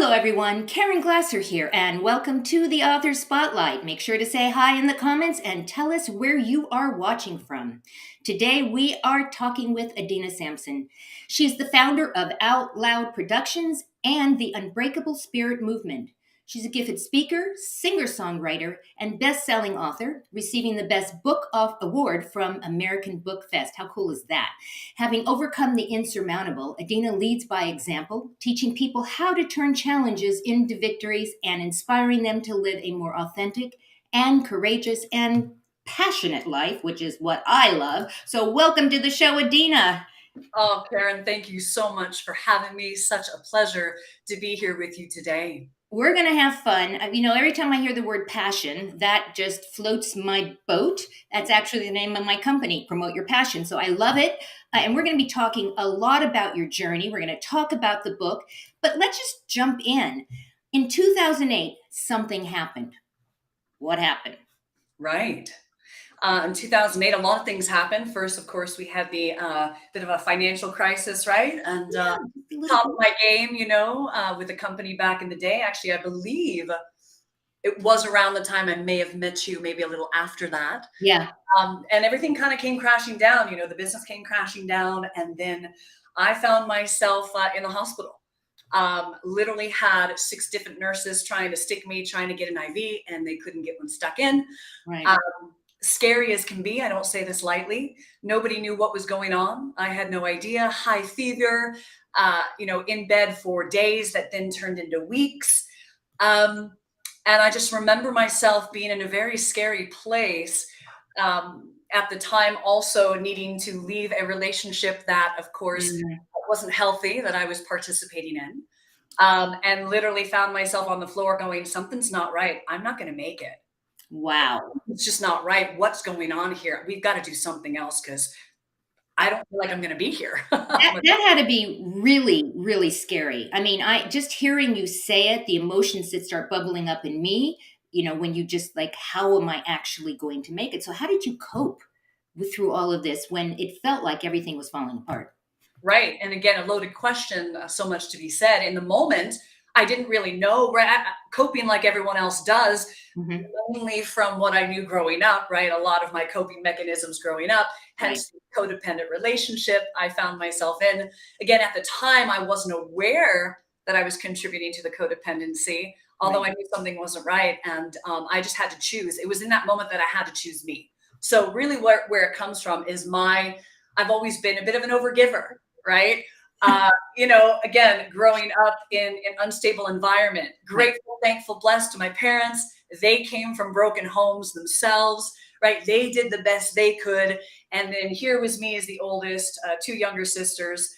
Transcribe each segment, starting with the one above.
Hello, everyone. Karen Glasser here, and welcome to the Author Spotlight. Make sure to say hi in the comments and tell us where you are watching from. Today, we are talking with Adena Sampson. She's the founder of Out Loud Productions and the Unbreakable Spirit Movement. She's a gifted speaker, singer-songwriter, and best-selling author, receiving the Best Book Off Award from American Book Fest. How cool is that? Having overcome the insurmountable, Adena leads by example, teaching people how to turn challenges into victories and inspiring them to live a more authentic and courageous and passionate life, which is what I love. So welcome to the show, Adena. Oh, Karen, thank you so much for having me. Such a pleasure to be here with you today. We're going to have fun. Every time I hear the word passion, that just floats my boat. That's actually the name of my company, Promote Your Passion. So I love it. And we're going to be talking a lot about your journey. We're going to talk about the book, but let's just jump in. In 2008, something happened. What happened? Right. In 2008, a lot of things happened. First, of course, we had the bit of a financial crisis, right? And Yeah, just a little top of bit. my game, with the company back in the day. Actually, I believe it was around the time I may have met you, maybe a little after that. Yeah, And everything kind of came crashing down. The business came crashing down. And then I found myself in the hospital. Literally had 6 different nurses trying to stick me, trying to get an IV, and they couldn't get one stuck in. right. Um, Scary as can be. I don't say this lightly. Nobody knew what was going on. I had no idea. High fever, in bed for days that then turned into weeks. Um, and I just remember myself being in a very scary place. At the time, also needing to leave a relationship that, of course, Mm, wasn't healthy that I was participating in. And literally found myself on the floor going, something's not right. I'm not going to make it. wow. It's just not right. What's going on here? We've got to do something else because I don't feel like I'm going to be here. That had to be really, really scary. I mean, I just hearing you say it, the emotions that start bubbling up in me, when you just like, how am I actually going to make it? So how did you cope through all of this when it felt like everything was falling apart? Right. And again, a loaded question, so much to be said. In the moment, I didn't really know, right? Coping like everyone else does, Hmm. only from what I knew growing up, right? A lot of my coping mechanisms growing up, Right. hence the codependent relationship I found myself in. Again, at the time, I wasn't aware that I was contributing to the codependency, although Right. I knew something wasn't right. And I just had to choose. It was in that moment that I had to choose me. So, really, where it comes from is I've always been a bit of an overgiver, right? Again, growing up in an unstable environment, Right. grateful, thankful, blessed to my parents. They came from broken homes themselves, right? They did the best they could. And then here was me as the oldest, 2 younger sisters,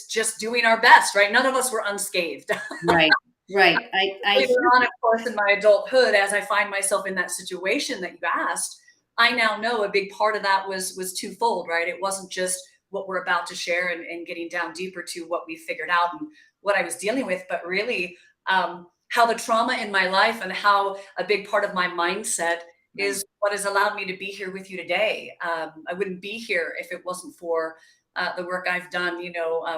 just doing our best, right? None of us were unscathed. Right. Right. I Later hear on, of course, in my adulthood, as I find myself in that situation that you asked, I now know a big part of that was twofold, right? It wasn't just what we're about to share and getting down deeper to what we figured out and what I was dealing with, but really how the trauma in my life and how a big part of my mindset right. is what has allowed me to be here with you today. I wouldn't be here if it wasn't for the work I've done,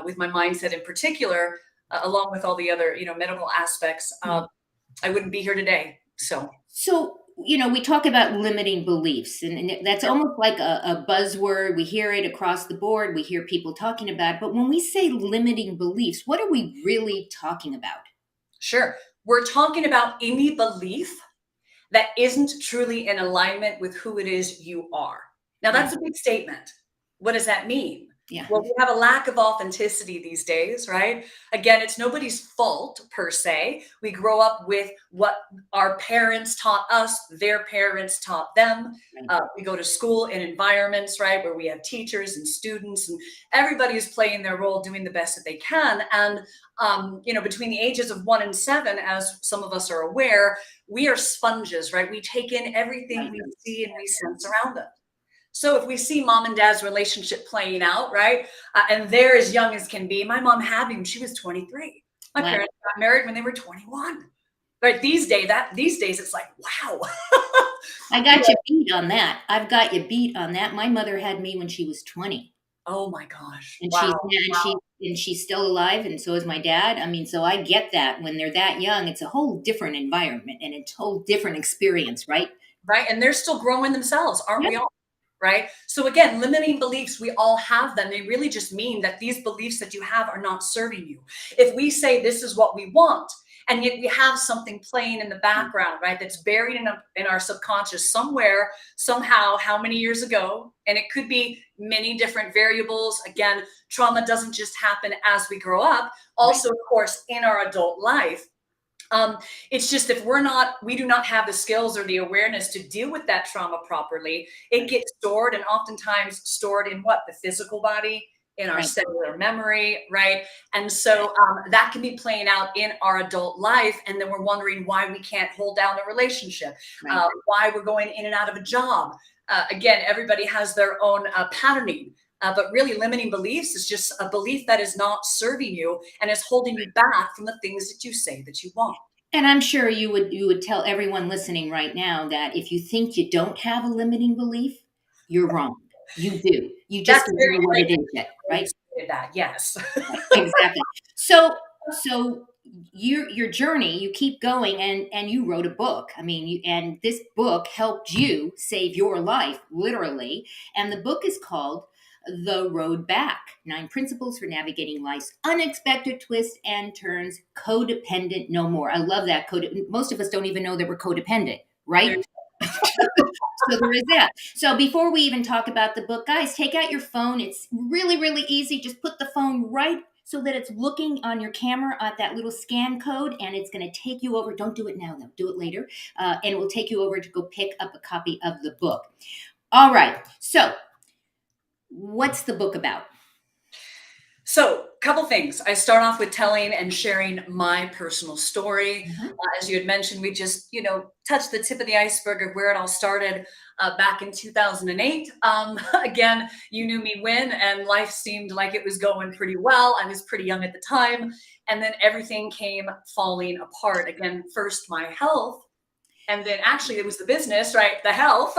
with my mindset in particular, along with all the other, medical aspects. I wouldn't be here today. So, So, we talk about limiting beliefs, and that's almost like a buzzword. We hear it across the board. We hear people talking about it. But when we say limiting beliefs, what are we really talking about? sure, we're talking about any belief that isn't truly in alignment with who it is you are. Now, Mm, that's a big statement. What does that mean? yeah. Well, we have a lack of authenticity these days, right? Again, it's nobody's fault per se. We grow up with what our parents taught us, their parents taught them. Right. We go to school in environments, right, where we have teachers and students, and everybody is playing their role, doing the best that they can. And between the ages of 1 and 7, as some of us are aware, we are sponges, right? We take in everything Right. we see and we sense around us. So if we see mom and dad's relationship playing out, right, and they're as young as can be, my mom had me when she was 23. My Wow. parents got married when they were 21. Right? These days, it's like, wow. I got you beat on that. I've got you beat on that. My mother had me when she was 20. Oh my gosh! And Wow. she's and she's still alive, and so is my dad. I mean, so I get that when they're that young, it's a whole different environment and a whole different experience, right? Right. And they're still growing themselves, aren't Yeah, we all? Right. So again, limiting beliefs, we all have them. They really just mean that these beliefs that you have are not serving you. If we say this is what we want, and yet we have something playing in the background, right, that's buried in our subconscious somewhere, somehow, how many years ago, and it could be many different variables. Again, trauma doesn't just happen as we grow up, right, also, of course, in our adult life. Um, it's just if we do not have the skills or the awareness to deal with that trauma properly, it right, gets stored and oftentimes stored in what? The physical body, in our right, cellular memory, right? And so that can be playing out in our adult life. And then we're wondering why we can't hold down a relationship, right. why we're going in and out of a job. Again, everybody has their own patterning. But really, limiting beliefs is just a belief that is not serving you and is holding you back from the things that you say that you want. And I'm sure you would tell everyone listening right now that if you think you don't have a limiting belief, you're wrong. You do. You just That's don't very know what great it is yet, that you right? stated that. Yes. Right, exactly. So your journey, you keep going, and you wrote a book. I mean, and this book helped you save your life, literally. And the book is called The Road Back: 9 Principles for Navigating Life's Unexpected Twists and Turns, Codependent No More. I love that. Most of us don't even know that we're codependent, There- right? So there is that. So before we even talk about the book, guys, take out your phone. It's really, really easy. Just put the phone right so that it's looking on your camera at that little scan code, and it's going to take you over. Don't do it now, though. Do it later. And it will take you over to go pick up a copy of the book. All right. So what's the book about? So, couple things. I start off with telling and sharing my personal story. Mhm. As you had mentioned, we just, touched the tip of the iceberg of where it all started back in 2008. Again, you knew me when, and life seemed like it was going pretty well. I was pretty young at the time. And then everything came falling apart. Again, first my health, and then actually it was the business, right? The health,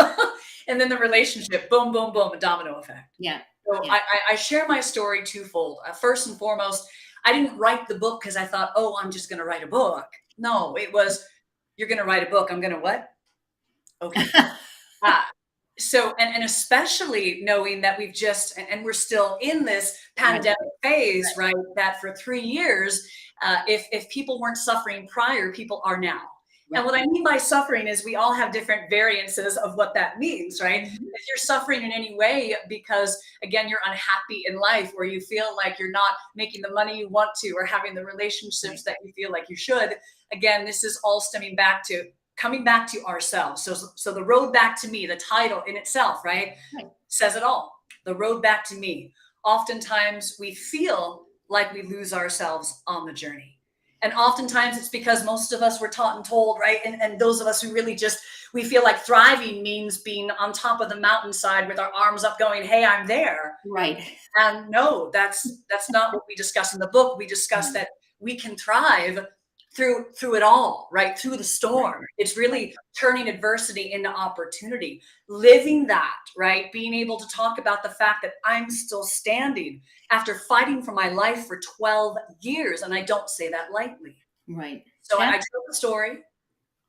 and then the relationship. Boom, boom, boom, a domino effect. Yeah. So Yeah. I share my story twofold. First and foremost, I didn't write the book because I thought, oh, I'm just going to write a book. No, it was, you're going to write a book. I'm going to what? Okay. Uh, so, and especially knowing that we've just, and we're still in this Right. pandemic phase, right? That for 3 years, if people weren't suffering prior, people are now. And Right. what I mean by suffering is we all have different variances of what that means, right? Mhm. If you're suffering in any way because, again, you're unhappy in life or you feel like you're not making the money you want to or having the Right. relationships that you feel like you should, again, this is all stemming back to coming back to ourselves. So the road back to me, the title in itself, right, Right. says it all. The road back to me. Oftentimes we feel like we lose ourselves on the journey. And oftentimes it's because most of us were taught and told, right? And those of us who really just, we feel like thriving means being on top of the mountainside with our arms up going, hey, I'm there. Right. And no, that's not what we discuss in the book. We discuss No. that we can thrive through it all, right? Through the Right. storm. It's Right. really turning adversity into opportunity, living that, right? Being able to talk about the fact that I'm still standing after fighting for my life for 12 years. And I don't say that lightly. Right. So I tell the story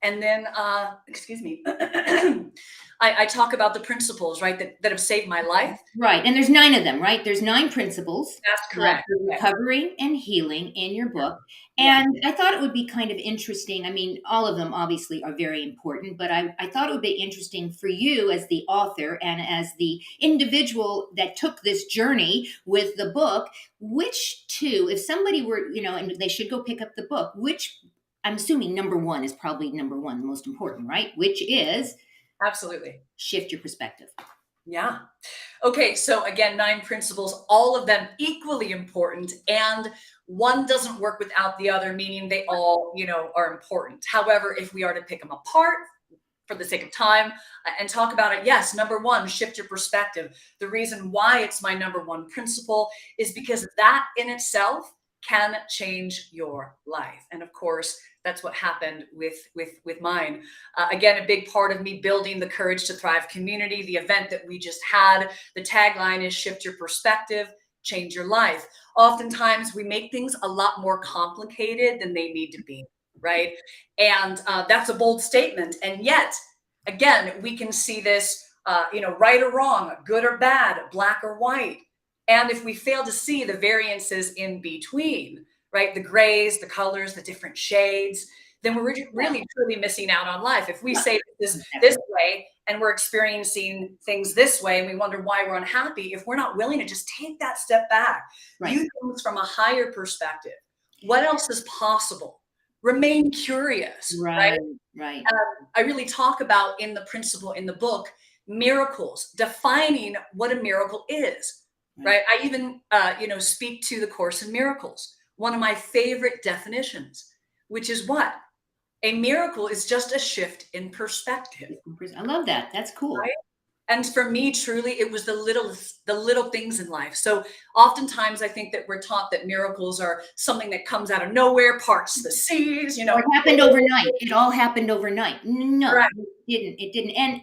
and then, excuse me, I talk about the principles, right, that have saved my life. Right, and there's 9 of them, right? There's 9 principles That's correct. for Yeah. recovery and healing in your book, Yeah. and I thought it would be kind of interesting. I mean, all of them obviously are very important, but I thought it would be interesting for you as the author and as the individual that took this journey with the book, which 2, if somebody were, and they should go pick up the book, which I'm assuming number 1 is probably number 1, the most important, right? Which is Absolutely. shift your perspective. Yeah. Okay, so again, 9 principles, all of them equally important, and one doesn't work without the other, meaning they all, are important. However, if we are to pick them apart for the sake of time and talk about it, yes, number 1, shift your perspective. The reason why it's my number 1 principle is because that in itself can change your life. And of course, that's what happened with mine. Again, a big part of me building the Courage to Thrive community, the event that we just had, the tagline is shift your perspective, change your life. Oftentimes, we make things a lot more complicated than they need to be, right? And that's a bold statement. And yet, again, we can see this, right or wrong, good or bad, black or white. And if we fail to see the variances in between, right, the grays, the colors, the different shades, then we're Yeah. really truly missing out on life. If we Yeah. say this way and we're experiencing things this way and we wonder why we're unhappy, if we're not willing to just take that step back, Right. view things from a higher perspective, what else is possible? Remain curious, right? Right. Right. I really talk about in the principle in the book miracles, defining what a miracle is, Right. right? I even, speak to the Course in Miracles, one of my favorite definitions, which is what? A miracle is just a shift in perspective, I love that. That's right? cool. And for me, truly, it was the little things in life. So oftentimes I think that we're taught that miracles are something that comes out of nowhere, parts the seas, Or it happened overnight. It all happened overnight. No, right, it didn't. It didn't. And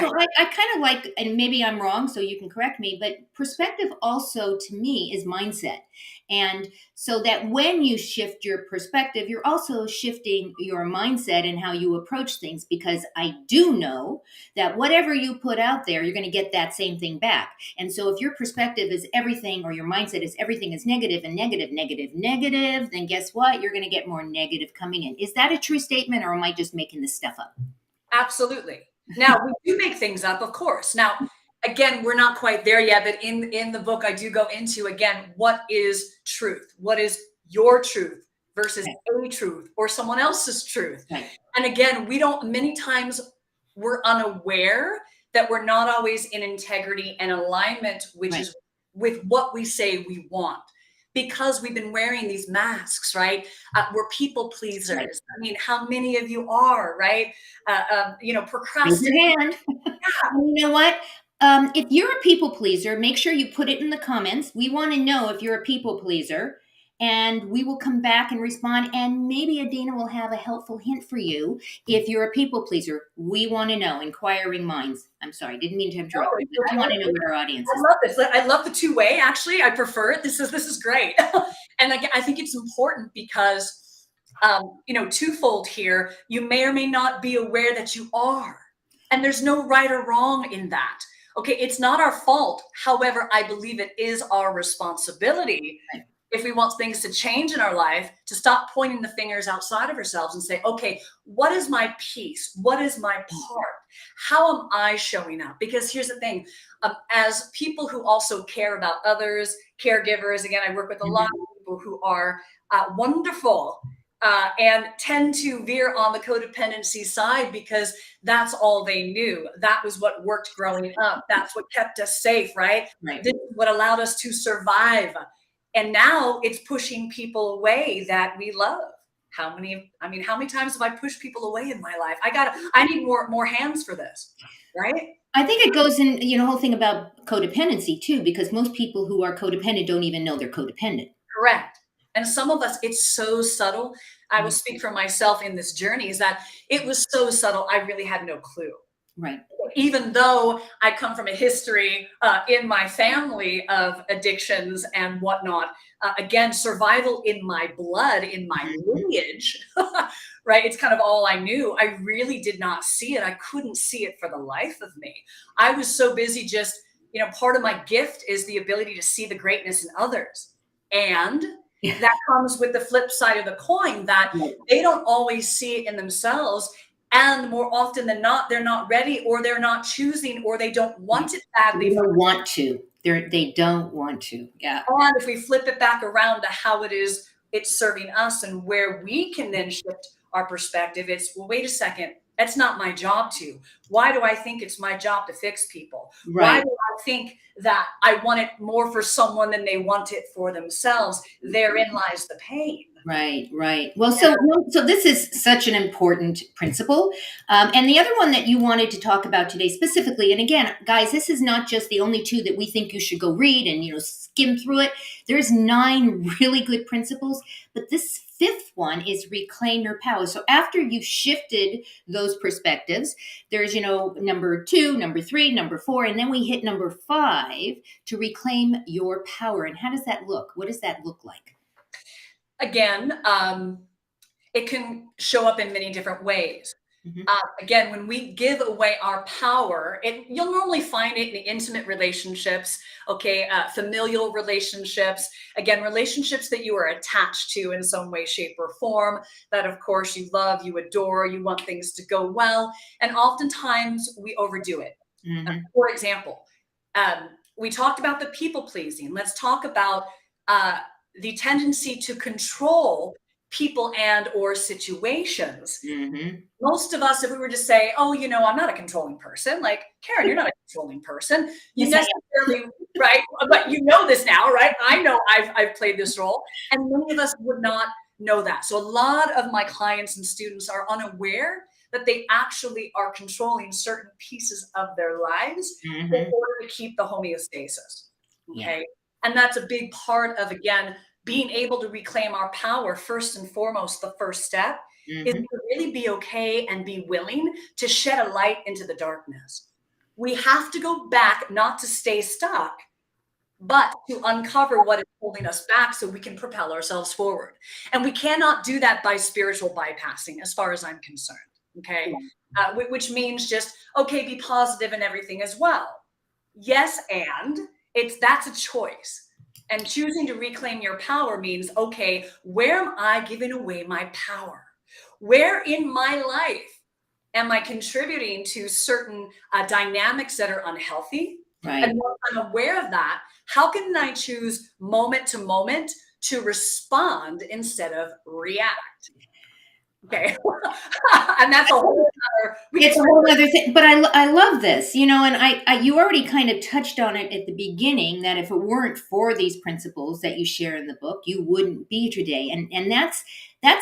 so right. I kind of like, and maybe I'm wrong, so you can correct me, but perspective also to me is mindset. And so that when you shift your perspective, you're also shifting your mindset and how you approach things. Because I do know that whatever you put out there, you're going to get that same thing back. And so if your perspective is everything, or your mindset is everything is negative and negative, negative, negative, then guess what? You're going to get more negative coming in. Is that a true statement, or am I just making this stuff up? Absolutely. Now, we do make things up, of course. Now, again, we're not quite there yet, but in the book, I do go into, again, what is truth? What is your truth versus Right. a truth or someone else's truth? Right. And again, many times we're unaware that we're not always in integrity and alignment, which Right. is with what we say we want. Because we've been wearing these masks, right? We're people Right. pleasers. I mean, how many of you are, right? Raise Procrastinate. your hand. And you know what? If you're a people pleaser, make sure you put it in the comments. We want to know if you're a people pleaser, and we will come back and respond. And maybe Adina will have a helpful hint for you if you're a people pleaser. We want to know. Inquiring minds. I'm sorry, didn't mean to interrupt No, you, it's but I want to know okay. what our audience I is. love this. I love the two-way. Actually, I prefer it. This is great. And again, I think it's important because, twofold here. You may or may not be aware that you are, and there's no right or wrong in that. Okay, it's not our fault. However, I believe it is our responsibility Right. if we want things to change in our life to stop pointing the fingers outside of ourselves and say, okay, what is my piece? What is my part? How am I showing up? Because here's the thing, as people who also care about others, caregivers, again, I work with a lot Mhm. of people who are wonderful and tend to veer on the codependency side because that's all they knew. That was what worked growing up. That's what kept us safe, right? Right. This is what allowed us to survive. And now it's pushing people away that we love. How many times have I pushed people away in my life? I need more hands for this, right? I think it goes in, whole thing about codependency too, because most people who are codependent don't even know they're codependent. Correct. And some of us, it's so subtle. I will Mhm. speak for myself in this journey, is that it was so subtle, I really had no clue. Right. Even though I come from a history in my family of addictions and whatnot, again, survival in my blood, in my Mhm. lineage, right? It's kind of all I knew. I really did not see it. I couldn't see it for the life of me. I was so busy just, part of my gift is the ability to see the greatness in others. And Yeah. that comes with the flip side of the coin that Right. they don't always see it in themselves. And more often than not, they're not ready or they're not choosing or they don't Right. want it They badly for don't want to. They don't want to. Yeah. on. If we flip it back around to how it's serving us and where we can then shift our perspective, it's, well, wait a second, that's not my job to. Why do I think it's my job to fix people? Why Right. do I think that I want it more for someone than they want it for themselves? Therein lies the pain. Right, right. Well, so this is such an important principle, and the other one that you wanted to talk about today specifically. And again, guys, this is not just the only two that we think you should go read and skim through it. There's 9 really good principles, but this fifth one is reclaim your power. So after you shifted those perspectives, there's number 2, number 3, number 4, and then we hit number 5 to reclaim your power. And how does that look? What does that look like? Again, it can show up in many different ways. Mhm. Again, when we give away our power, you'll normally find it in intimate relationships, okay, familial relationships, again, relationships that you are attached to in some way, shape, or form, that of course you love, you adore, you want things to go well, and oftentimes we overdo it. Mhm. For example, we talked about the people pleasing. Let's talk about uh, the tendency to control people and or situations. Mhm. Most of us, if we were to say, oh, I'm not a controlling person, like, Karen, you're not a controlling person. You Yes, I necessarily, right? But you know this now, right? I know I've played this role, and many of us would not know that. So a lot of my clients and students are unaware that they actually are controlling certain pieces of their lives am. in Mhm. order to keep the homeostasis. Yeah. Okay. And that's a big part of, again, being able to reclaim our power. First and foremost, the first step is Mhm. to really be okay and be willing to shed a light into the darkness. We have to go back, not to stay stuck, but to uncover what is holding us back so we can propel ourselves forward. And we cannot do that by spiritual bypassing, as far as I'm concerned. Okay. Yeah. Which means just, okay, be positive and everything as well. Yes, and that's a choice. And choosing to reclaim your power means, okay, where am I giving away my power? Where in my life am I contributing to certain dynamics that are unhealthy? And Right. once I'm aware of that, how can I choose moment to moment to respond instead of react? Okay. And that's a whole other, we could It's a spend. whole other thing, but I love this, and you already kind of touched on it at the beginning that if it weren't for these principles that you share in the book, you wouldn't be here today, and that's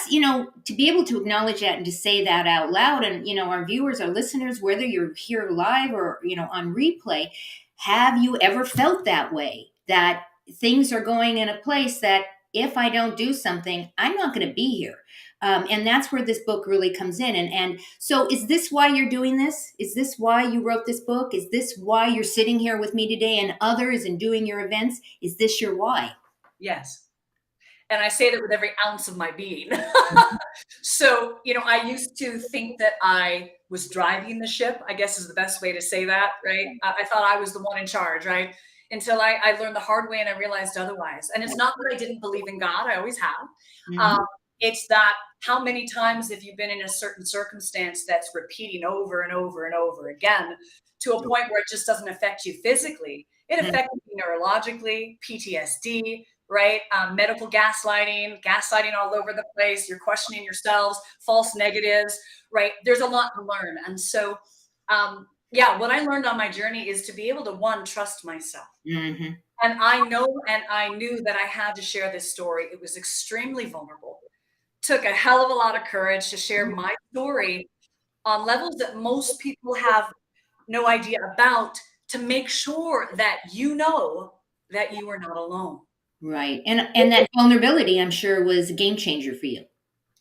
to be able to acknowledge that and to say that out loud, and our viewers, our listeners, whether you're here live or on replay, have you ever felt that way? That things are going in a place that if I don't do something, I'm not going to be here. And that's where this book really comes in. And so, is this why you're doing this? Is this why you wrote this book? Is this why you're sitting here with me today and others and doing your events? Is this your why? Yes. And I say that with every ounce of my being. So, I used to think that I was driving the ship, I guess is the best way to say that, right? I thought I was the one in charge, right? Until I learned the hard way and I realized otherwise. And it's not that I didn't believe in God, I always have. Um, Mhm. it's that how many times have you been in a certain circumstance that's repeating over and over and over again to a point where it just doesn't affect you physically? It Mhm. affects you neurologically, PTSD, right? Medical gaslighting all over the place. You're questioning yourselves, false negatives, right? There's a lot to learn. And so, yeah, what I learned on my journey is to be able to, one, trust myself. Mhm. And I know and I knew that I had to share this story. It was extremely vulnerable. Took a hell of a lot of courage to share my story on levels that most people have no idea about, to make sure that you know that you are not alone. Right. And that vulnerability, I'm sure, was a game changer for you.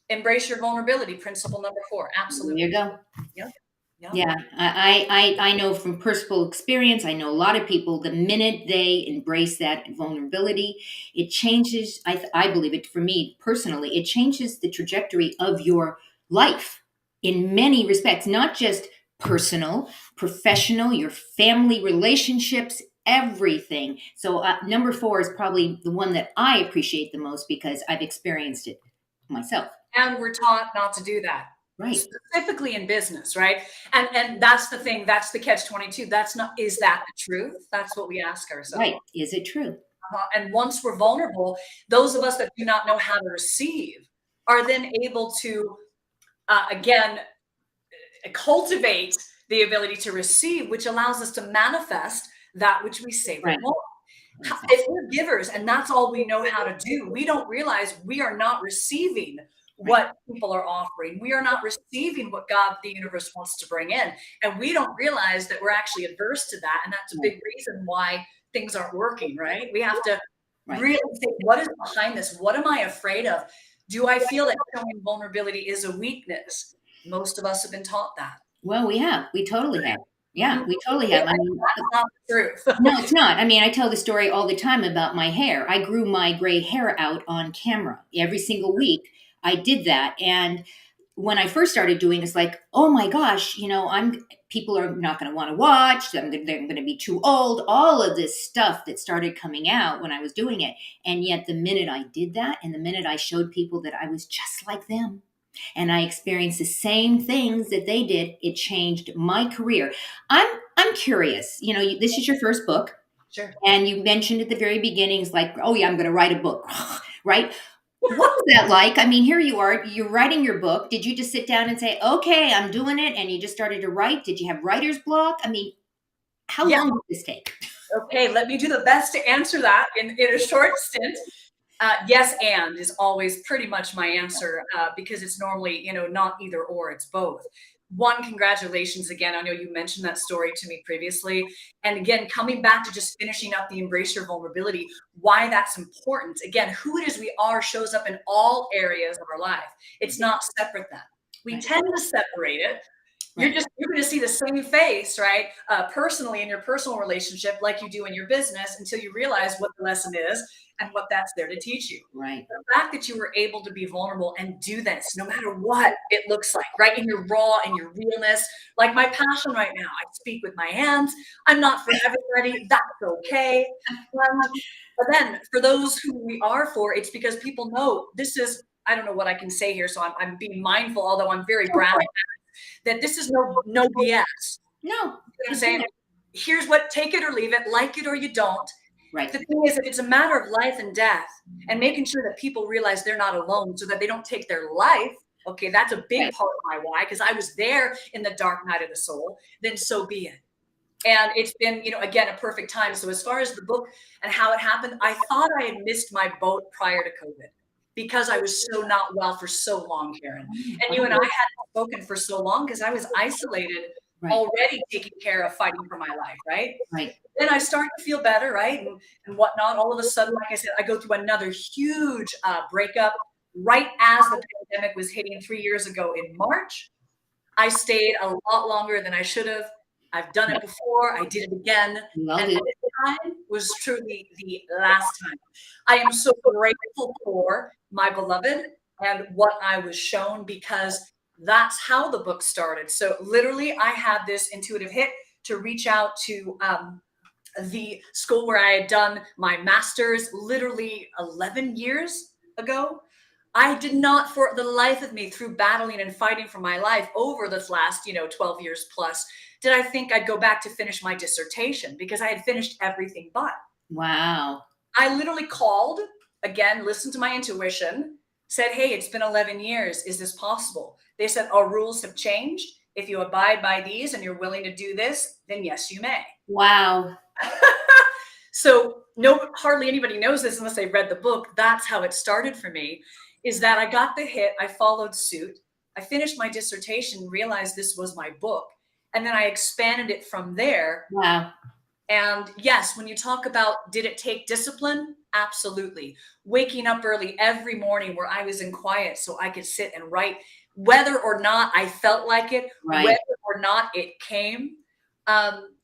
Embrace your vulnerability, principle number 4. There Absolutely. you go. Yep. Yep. Yeah, I know from personal experience. I know a lot of people. The minute they embrace that vulnerability, it changes. I believe it for me personally. It changes the trajectory of your life in many respects, not just personal, professional, your family relationships, everything. So number 4 is probably the one that I appreciate the most because I've experienced it myself. And we're taught not to do that, Right, specifically in business, right? And that's the thing. That's the catch 22. That's not. Is that the truth? That's what we ask right. ourselves. Is it true? And once we're vulnerable, those of us that do not know how to receive are then able to, again, cultivate the ability to receive, which allows us to manifest that which we say we Right. want. Exactly. If we're givers and that's all we know how to do, we don't realize we are not receiving Right. what people are offering. We are not receiving what God, the universe wants to bring in. And we don't realize that we're actually adverse to that. And that's a Right. big reason why things aren't working, right? We have to Right. really think, what is behind this? What am I afraid of? Do I feel that showing vulnerability is a weakness? Most of us have been taught that. Well, we have. We totally have. Yeah, Mhm. we totally have. I mean, That's not the truth. no, it's not. I mean, I tell the story all the time about my hair. I grew my gray hair out on camera every single week. I did that, and when I first started doing, it's like, oh my gosh, I'm people are not going to want to watch. They're going to be too old. All of this stuff that started coming out when I was doing it, and yet the minute I did that, and the minute I showed people that I was just like them, and I experienced the same things that they did, it changed my career. I'm curious. This is your first book, Sure. and you mentioned at the very beginning, it's like, oh yeah, I'm going to write a book, right? What was that like? I mean, here you are, you're writing your book. Did you just sit down and say, okay, I'm doing it, and you just started to write? Did you have writer's block? I mean, how Yeah. long did this take? Okay, let me do the best to answer that in a short stint. Yes, and is always pretty much my answer because it's normally, not either or, it's both. One, congratulations again. I know you mentioned that story to me previously. And again, coming back to just finishing up the embrace your vulnerability, why that's important. Again, who it is we are shows up in all areas of our life. It's not separate then. We Right, tend to separate it. right, You're going to see the same face, right? Personally in your personal relationship, like you do in your business, until you realize what the lesson is and what that's there to teach you. right, The fact that you were able to be vulnerable and do this, no matter what it looks like, right? In your raw and your realness, like my passion right now, I speak with my hands. I'm not for everybody. That's okay. But then for those who we are for, it's because people know this is, I don't know what I can say here. So I'm being mindful, although I'm very Go brash, for it. that this is no BS. You know No, what I'm it's saying? not. Here's what, take it or leave it, like it or you don't. Right, The thing is that it's a matter of life and death and making sure that people realize they're not alone so that they don't take their life. Okay, that's a big right. part of my why, because I was there in the dark night of the soul, then so be it. And it's been, again, a perfect time. So as far as the book and how it happened, I thought I had missed my boat prior to COVID because I was so not well for so long, Karen. And you and I hadn't spoken for so long because I was isolated, Right, already taking care of fighting for my life, right? right. Then I start to feel better, right? And whatnot. All of a sudden, like I said, I go through another huge breakup right as the pandemic was hitting 3 years ago in March. I stayed a lot longer than I should have. I've done it Yep, before. I did it again. we all And do. this time was truly the last time. I am so grateful for my beloved and what I was shown because that's how the book started. So literally, I had this intuitive hit to reach out to the school where I had done my master's literally 11 years ago. I did not, for the life of me, through battling and fighting for my life over this last, 12 years plus, did I think I'd go back to finish my dissertation because I had finished everything but. Wow. I literally called, again, listened to my intuition, said, hey, it's been 11 years. Is this possible? They said, our rules have changed. If you abide by these and you're willing to do this, then yes, you may. Wow. So no, hardly anybody knows this unless they read the book. That's how it started for me, is that I got the hit, I followed suit, I finished my dissertation, realized this was my book, and then I expanded it from there. Wow. And yes, when you talk about did it take discipline? Absolutely. Waking up early every morning where I was in quiet so I could sit and write, whether or not I felt like it, Right. whether or not it came.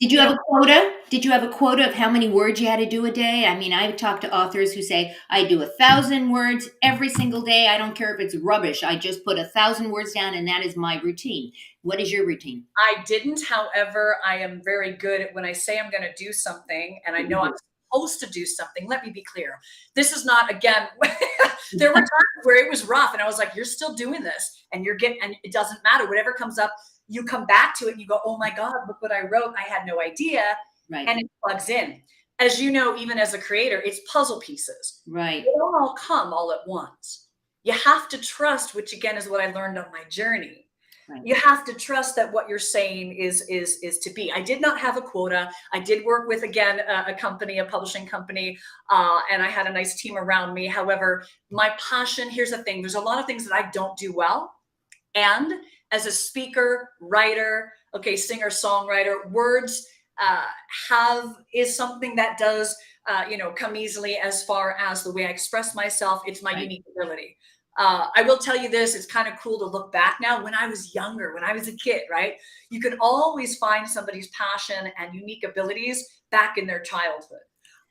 Did you have a quota? Did you have a quota of how many words you had to do a day? I mean, I've talked to authors who say, I do 1,000 words every single day. I don't care if it's rubbish. I just put 1,000 words down and that is my routine. What is your routine? I didn't, however, I am very good at when I say I'm going to do something and I know I'm supposed to do something. Let me be clear. This is not, again, there were times where it was rough and I was like, you're still doing this and and it doesn't matter. Whatever comes up, you come back to it and you go, oh my God, look what I wrote. I had no idea. Right. And it plugs in. As you know, even as a creator, it's puzzle pieces. Right. They don't all come all at once. You have to trust, which again is what I learned on my journey. Right. You have to trust that what you're saying is to be. I did not have a quota. I did work with, again, a company, a publishing company, and I had a nice team around me. However, my passion, here's the thing, there's a lot of things that I don't do well. And as a speaker, writer, okay, singer, songwriter, words uh, have is something that does come easily as far as the way I express myself. It's my Right. unique ability. I will tell you this, it's kind of cool to look back now. When I was younger, when I was a kid, right? You can always find somebody's passion and unique abilities back in their childhood.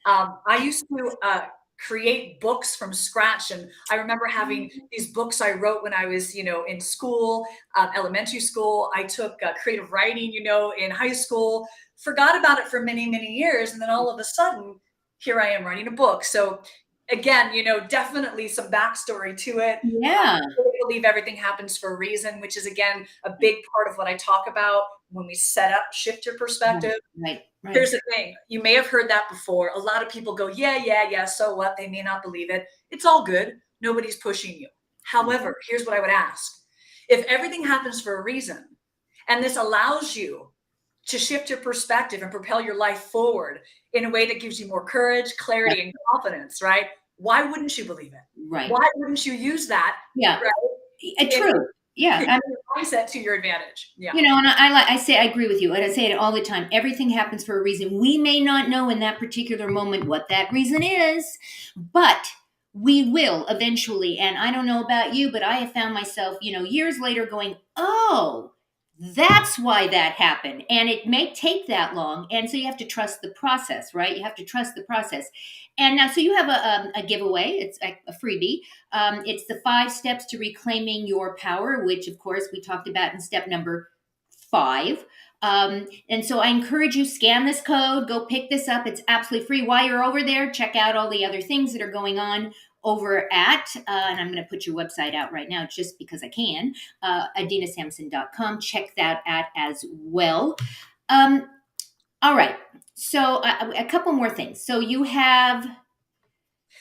I used to create books from scratch, and I remember having these books I wrote when I was, in school, elementary school. I took creative writing, in high school. Forgot about it for many, many years, and then all of a sudden, here I am writing a book. So again, definitely some backstory to it. Yeah. I really believe everything happens for a reason, which is, again, a big part of what I talk about when we set up, shift your Right. perspective. Right. Right. Here's the thing. You may have heard that before. A lot of people go, yeah, yeah, yeah. So what? They may not believe it. It's all good. Nobody's pushing you. However, here's what I would ask. If everything happens for a reason, and this allows you to shift your perspective and propel your life forward in a way that gives you more courage, Right. clarity, and confidence, right? Why wouldn't you believe it? Right. Why wouldn't you use that, Yeah. right, in True. Yeah. your mindset to your advantage? Yeah. And I say I agree with you, and I say it all the time. Everything happens for a reason. We may not know in that particular moment what that reason is, but we will eventually. And I don't know about you, but I have found myself, years later going, "Oh, that's why that happened." And it may take that long, and so you have to trust the process, right? You have to trust the process. And now, so you have a giveaway. It's a freebie. It's the 5 steps to reclaiming your power, which, of course, we talked about in step number 5. And so I encourage you, scan this code, go pick this up. It's absolutely free. While you're over there, check out all the other things that are going on over at, and I'm going to put your website out right now just because I can, adenasampson.com. Check that out as well. All right. So a couple more things. So you've Do got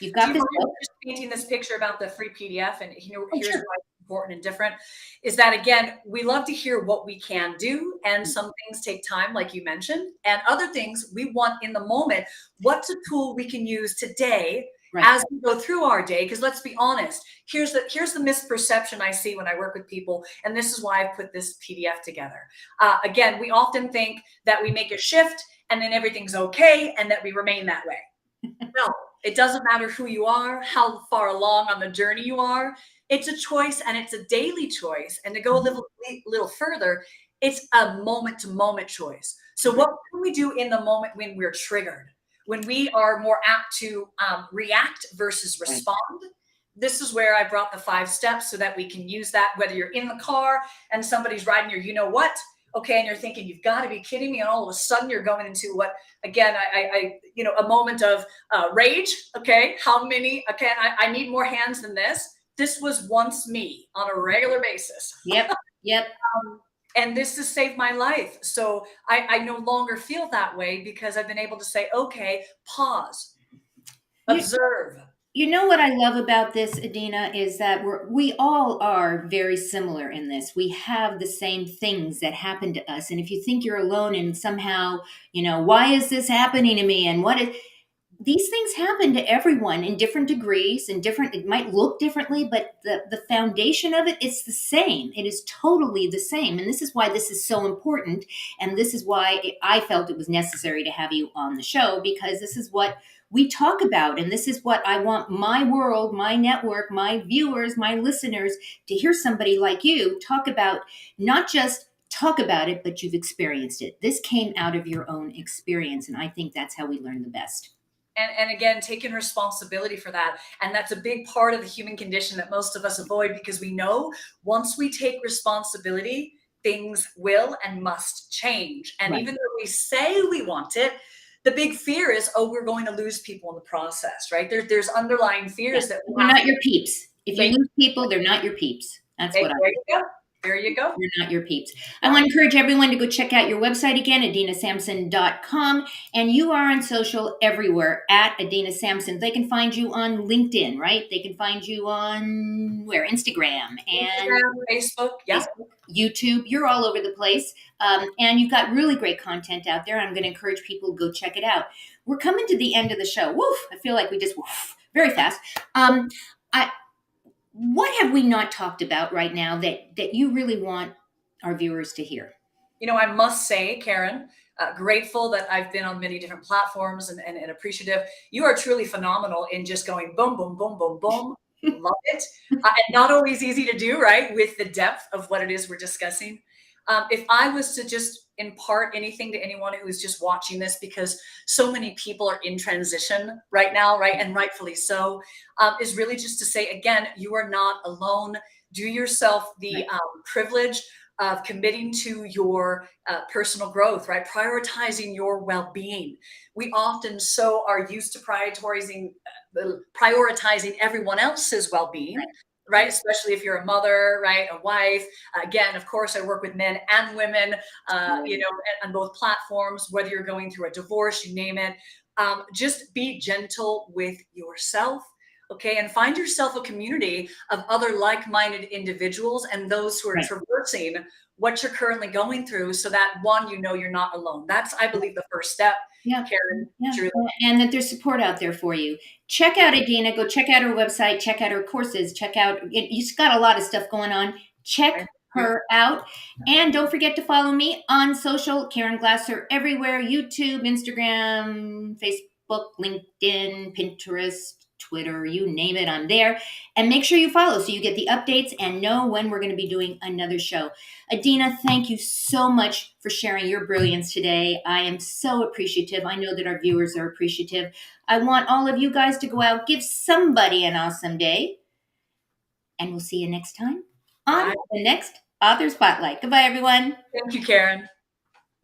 you this mind book. just painting this picture about the free PDF? And Oh, here's sure. why it's important and different is that, again, we love to hear what we can do. And some things take time, like you mentioned, and other things we want in the moment. What's a tool we can use today Right. as we go through our day? Because let's be honest, here's the misperception I see when I work with people. And this is why I put this PDF together. Again, we often think that we make a shift and then everything's okay and that we remain that way. No, it doesn't matter who you are, how far along on the journey you are. It's a choice and it's a daily choice. And to go a little further, it's a moment to moment choice. So, what can we do in the moment when we're triggered? When we are more apt to react versus Right. respond? This is where I brought the 5 steps so that we can use that, whether you're in the car and somebody's riding your, okay, and you're thinking, you've got to be kidding me. And all of a sudden you're going into what, again, a moment of rage. Okay. How many, okay. I need more hands than this. This was once me on a regular basis. Yep. Yep. And this has saved my life. So I no longer feel that way because I've been able to say, okay, pause, You, observe. You know what I love about this, Adena, is that we all are very similar in this. We have the same things that happen to us. And if you think you're alone and somehow, why is this happening to me? And these things happen to everyone in different degrees and it might look differently, but the foundation of it is the same. It is totally the same. And this is why this is so important. And this is why I felt it was necessary to have you on the show, because this is what we talk about. And this is what I want my world, my network, my viewers, my listeners to hear somebody like you talk about, not just talk about it, but you've experienced it. This came out of your own experience. And I think that's how we learn the best. And again, taking responsibility for that. And that's a big part of the human condition that most of us avoid, because we know once we take responsibility, things will and must change. And Right. even though we say we want it, the big fear is, we're going to lose people in the process, right? There's underlying fears that They're not your peeps. If you Thank lose people, they're not your peeps. That's what I there you go. There you go. You're not your peeps. I want to encourage everyone to go check out your website again, adenasampson.com. And you are on social everywhere at Adena Sampson. They can find you on LinkedIn, right? They can find you on where? Instagram and Instagram, Facebook, yeah. Facebook, YouTube. You're all over the place. And you've got really great content out there. I'm going to encourage people to go check it out. We're coming to the end of the show. Woof. I feel like we just woof very fast. I What have we not talked about right now that you really want our viewers to hear? I must say, Karen, grateful that I've been on many different platforms and appreciative. You are truly phenomenal in just going boom, boom, boom, boom, boom. Love it. And not always easy to do, right? With the depth of what it is we're discussing. If I was to just impart anything to anyone who's just watching this, because so many people are in transition right now, right? And rightfully so, is really just to say, again, you are not alone. Do yourself the privilege of committing to your personal growth, right? Prioritizing your well-being. We often so are used to prioritizing everyone else's well-being, right? Especially if you're a mother, right? A wife. Again, of course, I work with men and women, on both platforms, whether you're going through a divorce, you name it. Just be gentle with yourself. Okay, and find yourself a community of other like-minded individuals and those who are Right. traversing what you're currently going through, so that one, you're not alone. That's, I believe, the first step, Yeah. Karen. Yeah. Truly. And that there's support out there for you. Check out Adena. Go check out her website. Check out her courses. Check out, she's got a lot of stuff going on. Check her out. And don't forget to follow me on social, Karen Glasser, everywhere: YouTube, Instagram, Facebook, LinkedIn, Pinterest, Twitter, you name it, I'm there. And make sure you follow so you get the updates and know when we're going to be doing another show. Adena, thank you so much for sharing your brilliance today. I am so appreciative. I know that our viewers are appreciative. I want all of you guys to go out, give somebody an awesome day, and we'll see you next time on Bye. the next Author Spotlight. Goodbye, everyone. Thank you, Karen.